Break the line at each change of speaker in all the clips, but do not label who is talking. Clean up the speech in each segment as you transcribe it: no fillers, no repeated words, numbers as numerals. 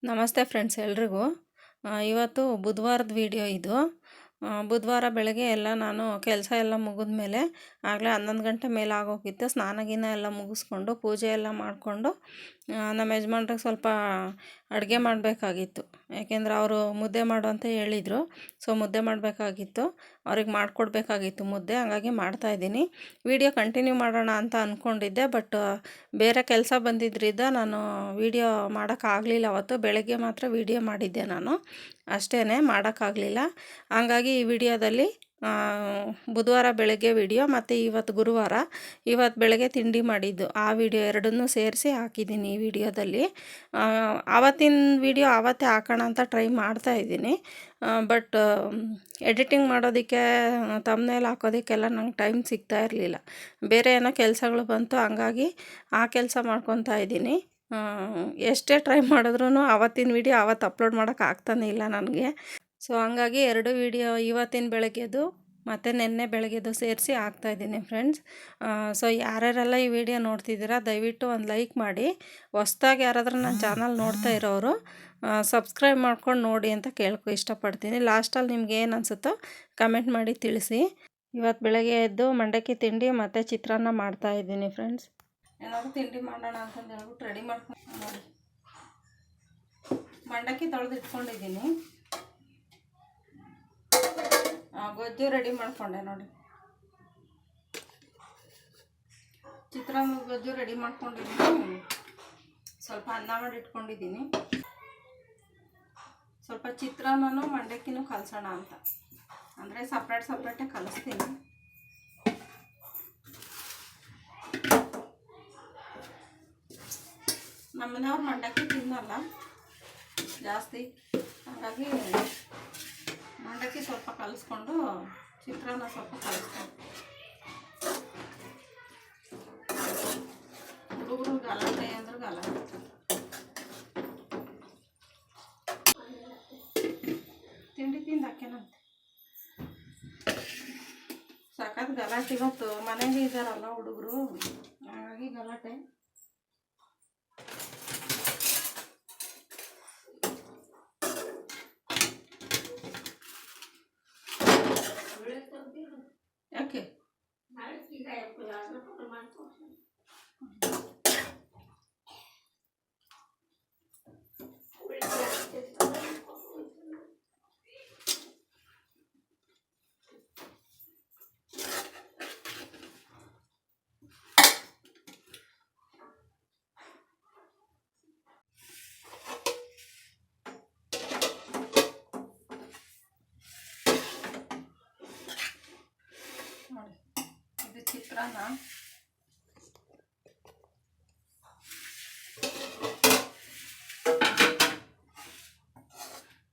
ನಮಸ್ತೆ ಫ್ರೆಂಡ್ಸ್ ಎಲ್ರಿಗೂ. ಇವತ್ತು ಬುಧವಾರದ ವಿಡಿಯೋ ಇದು. ಬುಧವಾರ ಬೆಳಗ್ಗೆ ಎಲ್ಲ ನಾನು ಕೆಲಸ ಎಲ್ಲ ಮುಗಿದ್ಮೇಲೆ ಆಗಲೇ 11 ಗಂಟೆ ಮೇಲೆ ಆಗೋಗಿತ್ತು. ಸ್ನಾನ ಗಿನ ಎಲ್ಲ ಮುಗಿಸ್ಕೊಂಡು ಪೂಜೆ ಎಲ್ಲ ಮಾಡಿಕೊಂಡು ನಮ್ಮ ಯಜಮಾನ್ರಿಗೆ ಸ್ವಲ್ಪ ಅಡುಗೆ ಮಾಡಬೇಕಾಗಿತ್ತು. ಯಾಕೆಂದರೆ ಅವರು ಮುದ್ದೆ ಮಾಡು ಅಂತ ಹೇಳಿದರು. ಸೊ ಮುದ್ದೆ ಮಾಡಬೇಕಾಗಿತ್ತು, ಅವ್ರಿಗೆ ಮಾಡಿಕೊಡ್ಬೇಕಾಗಿತ್ತು ಮುದ್ದೆ. ಹಾಗಾಗಿ ಮಾಡ್ತಾಯಿದ್ದೀನಿ. ವಿಡಿಯೋ ಕಂಟಿನ್ಯೂ ಮಾಡೋಣ ಅಂತ ಅಂದ್ಕೊಂಡಿದ್ದೆ, ಬಟ್ ಬೇರೆ ಕೆಲಸ ಬಂದಿದ್ದರಿಂದ ನಾನು ವಿಡಿಯೋ ಮಾಡೋಕ್ಕಾಗಲಿಲ್ಲ. ಅವತ್ತು ಬೆಳಗ್ಗೆ ಮಾತ್ರ ವಿಡಿಯೋ ಮಾಡಿದ್ದೆ ನಾನು, ಅಷ್ಟೇ, ಮಾಡೋಕ್ಕಾಗಲಿಲ್ಲ. ಹಂಗಾಗಿ ಈ ವಿಡಿಯೋದಲ್ಲಿ ಬುಧವಾರ ಬೆಳಗ್ಗೆ ವಿಡಿಯೋ ಮತ್ತು ಇವತ್ತು ಗುರುವಾರ, ಇವತ್ತು ಬೆಳಗ್ಗೆ ತಿಂಡಿ ಮಾಡಿದ್ದು ಆ ವಿಡಿಯೋ ಎರಡನ್ನೂ ಸೇರಿಸಿ ಹಾಕಿದ್ದೀನಿ ಈ ವಿಡಿಯೋದಲ್ಲಿ. ಆವತ್ತಿನ ವಿಡಿಯೋ ಆವತ್ತೇ ಹಾಕೋಣ ಅಂತ ಟ್ರೈ ಮಾಡ್ತಾಯಿದ್ದೀನಿ, ಬಟ್ ಎಡಿಟಿಂಗ್ ಮಾಡೋದಕ್ಕೆ, ತಮ್ನೇಲ್ ಹಾಕೋದಕ್ಕೆಲ್ಲ ನಂಗೆ ಟೈಮ್ ಸಿಗ್ತಾ ಇರಲಿಲ್ಲ. ಬೇರೆ ಏನೋ ಕೆಲಸಗಳು ಬಂತು, ಹಂಗಾಗಿ ಆ ಕೆಲಸ ಮಾಡ್ಕೊತಾ ಇದ್ದೀನಿ. ಎಷ್ಟೇ ಟ್ರೈ ಮಾಡಿದ್ರೂ ಆವತ್ತಿನ ವಿಡಿಯೋ ಆವತ್ತು ಅಪ್ಲೋಡ್ ಮಾಡೋಕ್ಕೆ ಆಗ್ತಾನೇ ಇಲ್ಲ ನನಗೆ. ಸೊ ಹಂಗಾಗಿ ಎರಡು ವಿಡಿಯೋ, ಇವತ್ತಿನ ಬೆಳಗ್ಗೆದು ಮತ್ತು ನಿನ್ನೆ ಬೆಳಗ್ಗೆದು ಸೇರಿಸಿ ಹಾಕ್ತಾಯಿದ್ದೀನಿ ಫ್ರೆಂಡ್ಸ್. ಸೊ ಯಾರ್ಯಾರೆಲ್ಲ ಈ ವಿಡಿಯೋ ನೋಡ್ತಿದ್ದೀರಾ ದಯವಿಟ್ಟು ಒಂದು ಲೈಕ್ ಮಾಡಿ. ಹೊಸ್ದಾಗಿ ಯಾರಾದರೂ ನನ್ನ ಚಾನಲ್ ನೋಡ್ತಾ ಇರೋರು ಸಬ್ಸ್ಕ್ರೈಬ್ ಮಾಡ್ಕೊಂಡು ನೋಡಿ ಅಂತ ಇಷ್ಟಪಡ್ತೀನಿ. ಲಾಸ್ಟಲ್ಲಿ ನಿಮ್ಗೆ ಏನು ಅನಿಸುತ್ತೋ ಕಮೆಂಟ್ ಮಾಡಿ ತಿಳಿಸಿ. ಇವತ್ತು ಬೆಳಗ್ಗೆ ಎದ್ದು ಮಂಡಕ್ಕಿ ತಿಂಡಿ ಮತ್ತು ಚಿತ್ರಾನ್ನ ಮಾಡ್ತಾಯಿದ್ದೀನಿ ಫ್ರೆಂಡ್ಸ್. ಏನಾದರೂ ತಿಂಡಿ ಮಾಡೋಣ ಅಂತಂದು ಹೇಳ್ಬಿಟ್ಟು ರೆಡಿ ಮಾಡ್ಕೊಂಡು ನೋಡಿ, ಮಂಡಕ್ಕಿ ತೊಳೆದು ಇಟ್ಕೊಂಡಿದ್ದೀನಿ. ಗೊಜ್ಜು ರೆಡಿ ಮಾಡಿಕೊಂಡೆ ನೋಡಿ, ಚಿತ್ರಾನ್ನ ಗೊಜ್ಜು ರೆಡಿ ಮಾಡ್ಕೊಂಡಿದ್ದೀನಿ. ಸ್ವಲ್ಪ ಅನ್ನ ಮಾಡಿ ಇಟ್ಕೊಂಡಿದ್ದೀನಿ. ಸ್ವಲ್ಪ ಚಿತ್ರಾನ್ನನೂ ಮಂಡಕ್ಕಿನೂ ಕಲಸೋಣ ಅಂತ, ಅಂದರೆ ಸಪ್ರೇಟೇ ಕಲಿಸ್ತೀನಿ. ನಮ್ಮನೆಯವ್ರು ಮಂಡಕ್ಕಿ ತಿನ್ನಲ್ಲ ಜಾಸ್ತಿ, ಹಾಗಾಗಿ ಮಂಡಕ್ಕಿ ಸ್ವಲ್ಪ ಕಲಿಸ್ಕೊಂಡು ಚಿತ್ರಾನ್ನ ಸ್ವಲ್ಪ ಕಲಿಸ್ಕೊಂಡು, ಹುಡುಗರು ಗಲಾಟೆ ಅಂದ್ರೆ ಗಲಾಟೆ. ತಿಂಡಿ ತಿಂದು ಹಾಕೇನಂತೆ ಸಖತ್ ಗಲಾಟೆ. ಇವತ್ತು ಮನೆಗೆ ಇದ್ದಾರಲ್ಲ ಹುಡುಗರು, ಹಾಗಾಗಿ ಗಲಾಟೆ. ಯಾಕೆ ನೋಡಿ, ಇದು ಚಿತ್ರಾನ್ನ.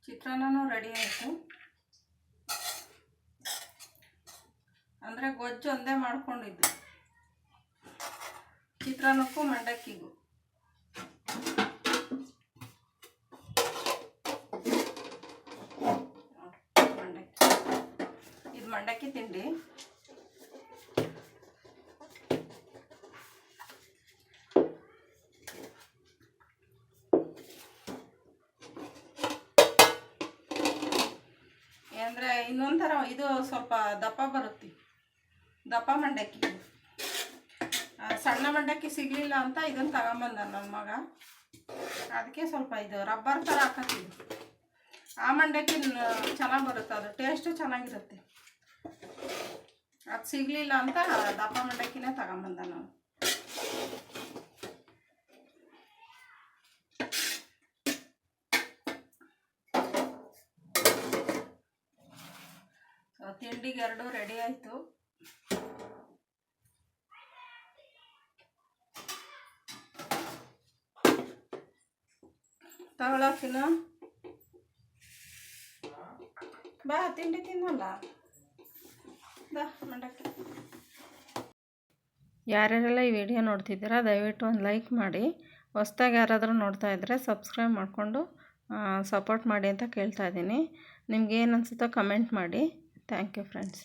ಚಿತ್ರಾನ್ನನೂ ರೆಡಿ ಆಯಿತು. ಅಂದರೆ ಗೊಜ್ಜು ಒಂದೇ ಮಾಡ್ಕೊಂಡಿದ್ದು, ಚಿತ್ರಾನ್ನಕ್ಕೂ ಮಂಡಕ್ಕಿಗೂ. ಮಂಡಕ್ಕಿ, ಇದು ಮಂಡಕ್ಕಿ ತಿಂಡಿ. ಅಂದರೆ ಇನ್ನೊಂಥರ ಇದು ಸ್ವಲ್ಪ ದಪ್ಪ ಬರುತ್ತೆ, ದಪ್ಪ ಮಂಡಕ್ಕಿ. ಸಣ್ಣ ಮಂಡಕ್ಕಿ ಸಿಗಲಿಲ್ಲ ಅಂತ ಇದನ್ನು ತಗೊಂಬಂದ ನನ್ನ ಮಗ, ಅದಕ್ಕೆ ಸ್ವಲ್ಪ ಇದು ರಬ್ಬರ್ ಥರ ಹಾಕತ್ತಿದ್ದು. ಆ ಮಂಡಕ್ಕಿ ಚೆನ್ನಾಗಿ ಬರುತ್ತೆ, ಅದು ಟೇಸ್ಟು ಚೆನ್ನಾಗಿರುತ್ತೆ. ಅದು ಸಿಗಲಿಲ್ಲ ಅಂತ ದಪ್ಪ ಮಂಡಕ್ಕಿನೇ ತಗೊಂಬಂದ ನಾನು. ತಿಂಡಿಗೆ ಎರಡು ರೆಡಿ ಆಯಿತು. ತಗೊಳಕಿನ ಬಾ, ತಿಂಡಿ ತಿನ್ನಲ್ಲ ಬಾ ಮಂಡಕ್ಕಿ. ಯಾರ್ಯಾರೆಲ್ಲ ಈ ವಿಡಿಯೋ ನೋಡ್ತಿದ್ದೀರಾ ದಯವಿಟ್ಟು ಒಂದು ಲೈಕ್ ಮಾಡಿ. ಹೊಸ್ದಾಗಿ ಯಾರಾದರೂ ನೋಡ್ತಾ ಇದ್ದರೆ ಸಬ್ಸ್ಕ್ರೈಬ್ ಮಾಡಿಕೊಂಡು ಸಪೋರ್ಟ್ ಮಾಡಿ ಅಂತ ಕೇಳ್ತಾ ಇದ್ದೀನಿ. ನಿಮ್ಗೆ ಏನು ಅನಿಸುತ್ತೋ ಕಮೆಂಟ್ ಮಾಡಿ. Thank you friends.